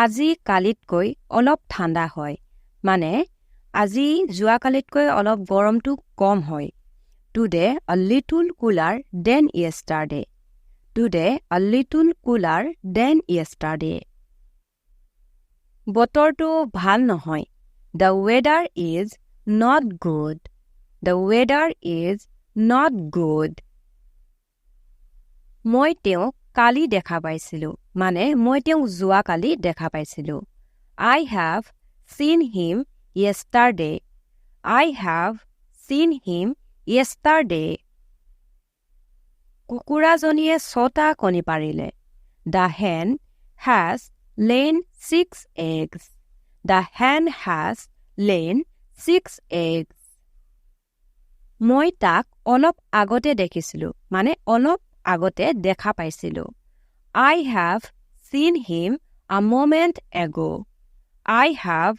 আজি কালিতকৈ অলপ ঠাণ্ডা হয় মানে আজি যোৱাকালিতকৈ অলপ গৰমটো কম হয় Today a little cooler than yesterday Today a little cooler than yesterday বতৰটো ভাল নহয় The weather is not good The weather is not good মই তেওঁক কালি দেখা পাইছিলো মানে মই তেওঁক যোৱাকালি দেখা পাইছিলো I have seen him yesterday I have seen him yesterday কুকুৰাজনীয়ে 6টা কণী পাৰিলে The hen has laid 6 eggs The hen has laid 6 eggs মই তাক অলপ আগতে দেখিছিলো মানে অলপ আগতে দেখা পাইছিলো I have seen him a moment ago I have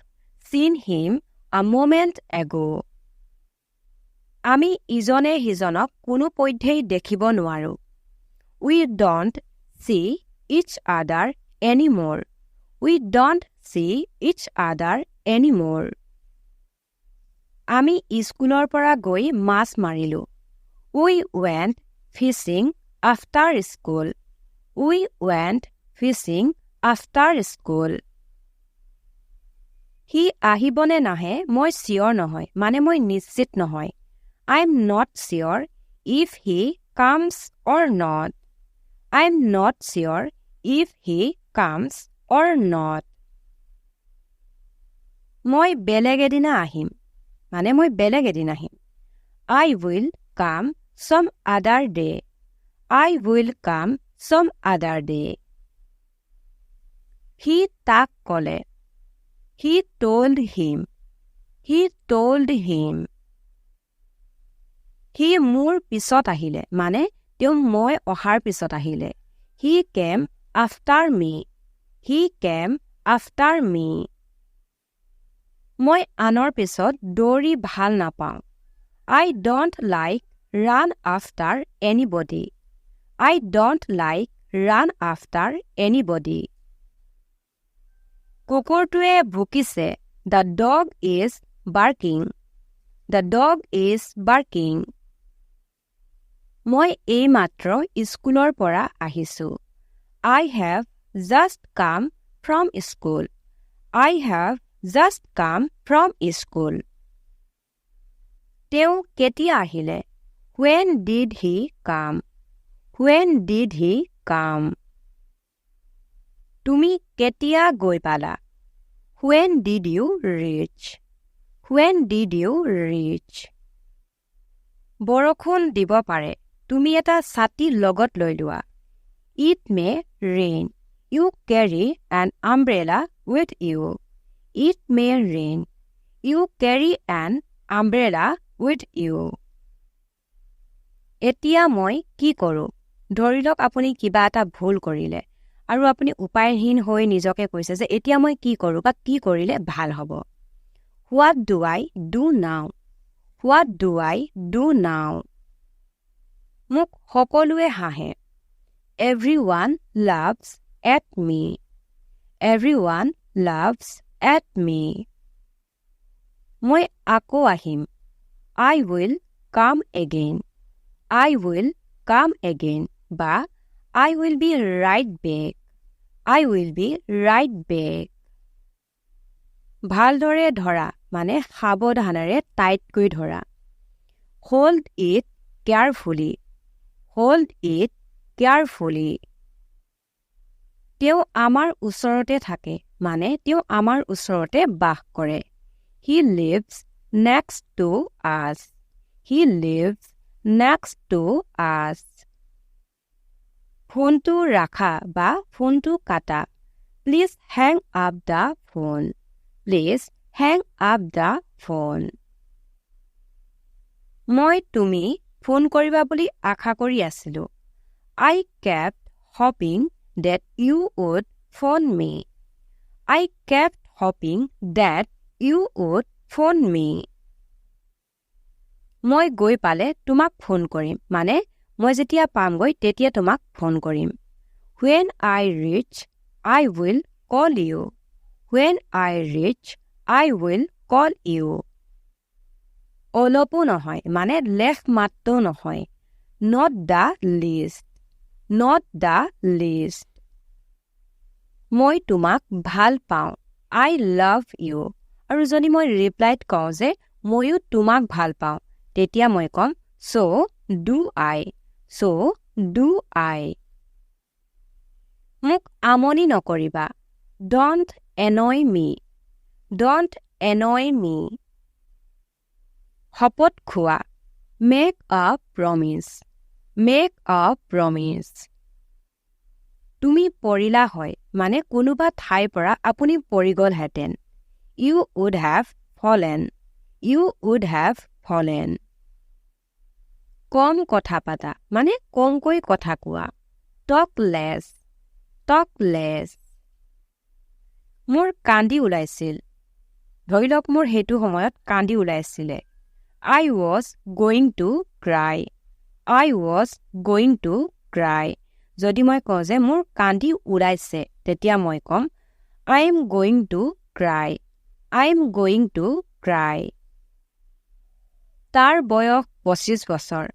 seen him a moment ago আমি ইজনে সিজনক কোনো পধ্যেই দেখিব নোৱাৰো We don't see each other anymore We don't see each other anymore আমি স্কুলৰ পৰা গৈ মাছ মাৰিলো We went fishing after school We went fishing after school He আহিবনে নাহে মই sure নহয় মানে মই নিশ্চিত নহয় I'm not sure if he comes or not I'm not sure if he comes or not মই বেলেগ এদিনা আহিম মানে মই বেলেগ এদিন আহিম I will come some other day I will come some other day He তাক ক'লে He told him He told him He মোৰ পিছত আহিলে মানে তেওঁ মই অহাৰ পিছত আহিলে He came after me He came after me মই আনৰ পিছত দৌৰি ভাল নাপাওঁ I don't like run after anybody I don't like run after anybody কুকুৰটোৱে ভুকিছে The dog is barking The dog is barking মই এইমাত্ৰ স্কুলৰ পৰা আহিছো I have just come from school I have just come from school তেওঁ কেতিয়া আহিলে When did he come When did he come তুমি কেতিয়া গৈ পালা When did you reach When did you reach বৰষুণ দিব পাৰে তুমি এটা ছাতি লগত লৈ লোৱা It may rain You carry an umbrella with you It may rain You carry an umbrella with you এতিয়া মই কি কৰো ধৰি লওক আপুনি কিবা এটা ভুল কৰিলে আৰু আপুনি উপায়হীন হৈ নিজকে কৈছে যে এতিয়া মই কি কৰো বা কি কৰিলে ভাল হ'ব What do I do now What do I do now মোক সকলোৱে হাঁহে Everyone laughs at me Everyone laughs at me মই আকৌ আহিম I will come again I will come again বা I will be right back I will be right back ভালদৰে ধৰা মানে সাৱধানেৰে টাইটকৈ ধৰা Hold it carefully Hold it carefully তেওঁ আমাৰ ওচৰতে থাকে মানে তেওঁ আমাৰ ওচৰতে বাস কৰে He lives next to us He lives next to us ফোনটো ৰাখা বা ফোনটো কাটা Please hang up the phone Please hang up the phone মই তুমি ফোন কৰিবা বুলি আশা কৰি আছিলো I kept hoping that you would phone me I kept hoping that you would phone me মই গৈ পালে তোমাক ফোন কৰিম মানে মই যেতিয়া পামগৈ তেতিয়া তোমাক ফোন কৰিম When I reach I will call you. When I reach, I will call you. অলপো নহয় মানে লেখ মাত্ৰ নহয়. Not the least. Not the least. মই তোমাক ভাল পাওঁ. I love you. আৰু যদি মই ৰিপ্লাইত কওঁ যে ময়ো তোমাক ভাল পাওঁ, তেতিয়া মই ক'ম so do I. So do I. মোক আমনি নকৰিবা. Don't annoy me. Don't annoy me. শপত খোৱা. Make a promise. Make a promise. তুমি পৰিলা হয় মানে কোনোবা ঠাইৰ পৰা আপুনি পৰি গ'লহেঁতেন. You would have fallen. You would have fallen. কম কথা পাতা মানে কমকৈ কথা কোৱা. Talk less. Talk less. মোৰ কান্দি ওলাইছিল. ধৰি লওক মোৰ সেইটো সময়ত কান্দি ওলাইছিলে. I was going to cry. I was going to cry. যদি মই কওঁ যে মোৰ কান্দি ওলাইছে, তেতিয়া মই ক'ম I am going to cry. I am going to cry. তাৰ বয়স 25 বছৰ,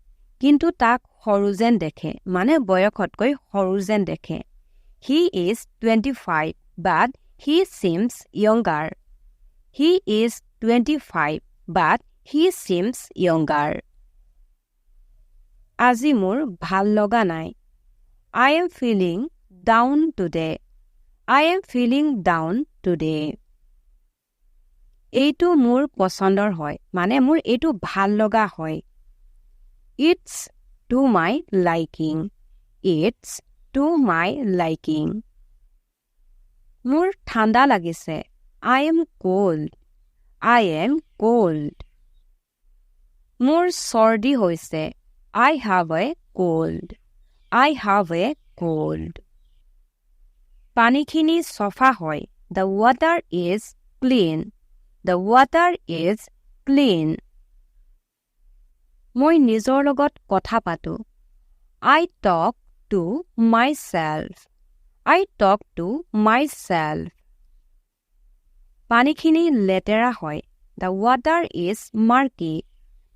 কিন্তু তাক সৰু যেন দেখে, মানে বয়সতকৈ সৰু যেন দেখে. He is 25, but he seems younger. He is 25, but he seems younger. আজি মোৰ ভাল লগা নাই. I am feeling down today. I am feeling down today. এইটো মোৰ পছন্দৰ হয়, মানে মোৰ এইটো ভাল লগা হয়. It's to my liking. It's to my liking. মোৰ ঠাণ্ডা লাগিছে. I am cold. I am cold. মোৰ চৰ্দি হৈছে. I have a cold. I have a cold. পানীখিনি চফা হয়. The water is clean. The water is clean. মই নিজৰ লগত কথা পাতো. I talk to myself. I talk to myself. পানীখিনি লেতেৰা হয়. The water is murky.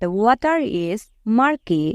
The water is murky.